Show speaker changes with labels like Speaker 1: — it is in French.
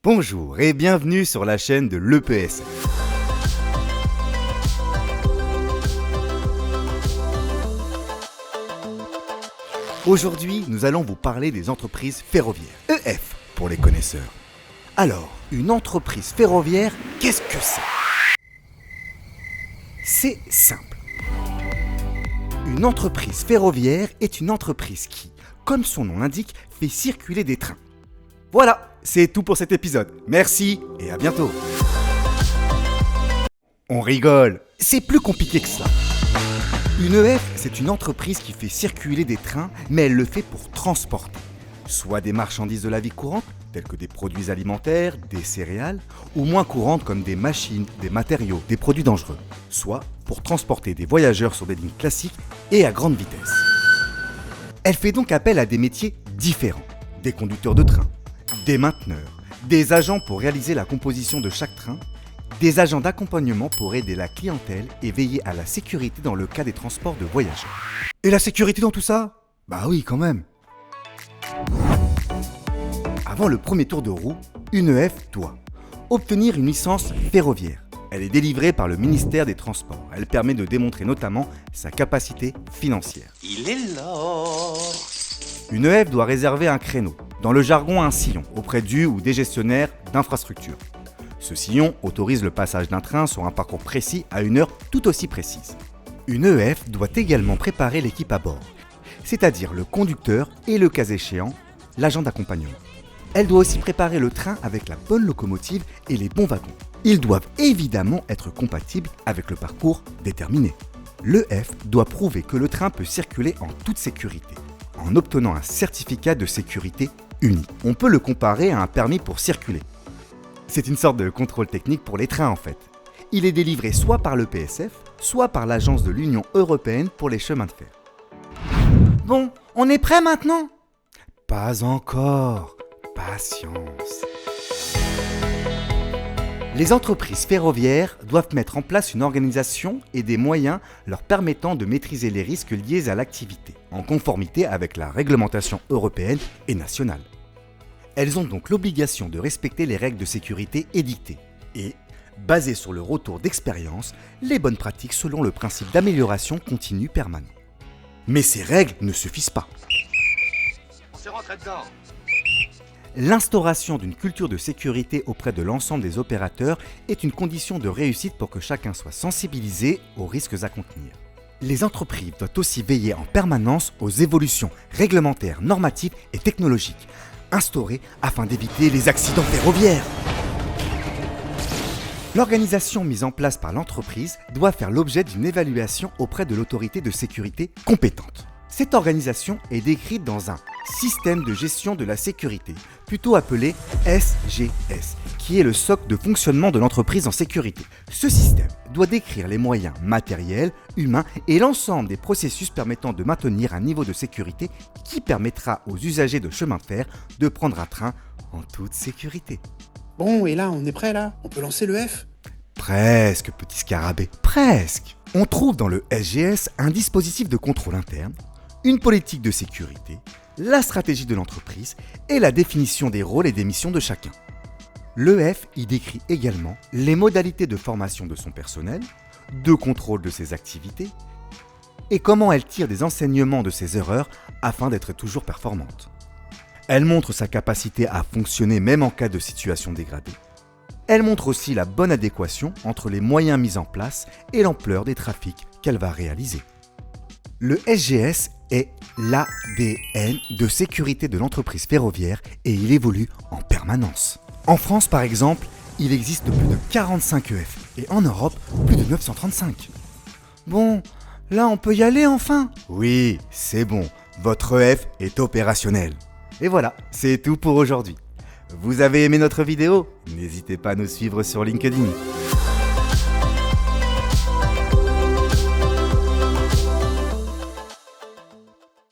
Speaker 1: Bonjour et bienvenue sur la chaîne de l'EPSF. Aujourd'hui, nous allons vous parler des entreprises ferroviaires, EF pour les connaisseurs. Alors, une entreprise ferroviaire, qu'est-ce que c'est ? C'est simple. Une entreprise ferroviaire est une entreprise qui, comme son nom l'indique, fait circuler des trains. Voilà, c'est tout pour cet épisode. Merci et à bientôt. On rigole, c'est plus compliqué que ça. Une EF, c'est une entreprise qui fait circuler des trains, mais elle le fait pour transporter. Soit des marchandises de la vie courante, telles que des produits alimentaires, des céréales, ou moins courantes comme des machines, des matériaux, des produits dangereux. Soit pour transporter des voyageurs sur des lignes classiques et à grande vitesse. Elle fait donc appel à des métiers différents. Des conducteurs de train, des mainteneurs, des agents pour réaliser la composition de chaque train, des agents d'accompagnement pour aider la clientèle et veiller à la sécurité dans le cas des transports de voyageurs. Et la sécurité dans tout ça ? Bah oui, quand même. Avant le premier tour de roue, une EF doit obtenir une licence ferroviaire. Elle est délivrée par le ministère des Transports. Elle permet de démontrer notamment sa capacité financière.
Speaker 2: Il est là.
Speaker 1: Une EF doit réserver un créneau, dans le jargon un sillon, auprès du ou des gestionnaires d'infrastructure. Ce sillon autorise le passage d'un train sur un parcours précis à une heure tout aussi précise. Une EF doit également préparer l'équipe à bord, c'est-à-dire le conducteur et le cas échéant, l'agent d'accompagnement. Elle doit aussi préparer le train avec la bonne locomotive et les bons wagons. Ils doivent évidemment être compatibles avec le parcours déterminé. L'EF doit prouver que le train peut circuler en toute sécurité, en obtenant un certificat de sécurité unique. On peut le comparer à un permis pour circuler. C'est une sorte de contrôle technique pour les trains en fait. Il est délivré soit par le PSF, soit par l'Agence de l'Union européenne pour les chemins de fer. Bon, on est prêt maintenant ? Pas encore. Patience. Les entreprises ferroviaires doivent mettre en place une organisation et des moyens leur permettant de maîtriser les risques liés à l'activité, en conformité avec la réglementation européenne et nationale. Elles ont donc l'obligation de respecter les règles de sécurité édictées et, basées sur le retour d'expérience, les bonnes pratiques selon le principe d'amélioration continue permanent. Mais ces règles ne suffisent pas.
Speaker 2: On s'est rentré dedans.
Speaker 1: L'instauration d'une culture de sécurité auprès de l'ensemble des opérateurs est une condition de réussite pour que chacun soit sensibilisé aux risques à contenir. Les entreprises doivent aussi veiller en permanence aux évolutions réglementaires, normatives et technologiques instaurées afin d'éviter les accidents ferroviaires. L'organisation mise en place par l'entreprise doit faire l'objet d'une évaluation auprès de l'autorité de sécurité compétente. Cette organisation est décrite dans un système de gestion de la sécurité, plutôt appelé SGS, qui est le socle de fonctionnement de l'entreprise en sécurité. Ce système doit décrire les moyens matériels, humains et l'ensemble des processus permettant de maintenir un niveau de sécurité qui permettra aux usagers de chemin de fer de prendre un train en toute sécurité.
Speaker 3: Bon, et là, on est prêt là ? On peut lancer le F ?
Speaker 1: Presque, petit scarabée, presque. On trouve dans le SGS un dispositif de contrôle interne, une politique de sécurité, la stratégie de l'entreprise et la définition des rôles et des missions de chacun. L'EF y décrit également les modalités de formation de son personnel, de contrôle de ses activités et comment elle tire des enseignements de ses erreurs afin d'être toujours performante. Elle montre sa capacité à fonctionner même en cas de situation dégradée. Elle montre aussi la bonne adéquation entre les moyens mis en place et l'ampleur des trafics qu'elle va réaliser. Le SGS est l'ADN de sécurité de l'entreprise ferroviaire et il évolue en permanence. En France, par exemple, il existe plus de 45 EF et en Europe, plus de 935. Bon, là on peut y aller enfin ? Oui, c'est bon, votre EF est opérationnel. Et voilà, c'est tout pour aujourd'hui. Vous avez aimé notre vidéo ? N'hésitez pas à nous suivre sur LinkedIn.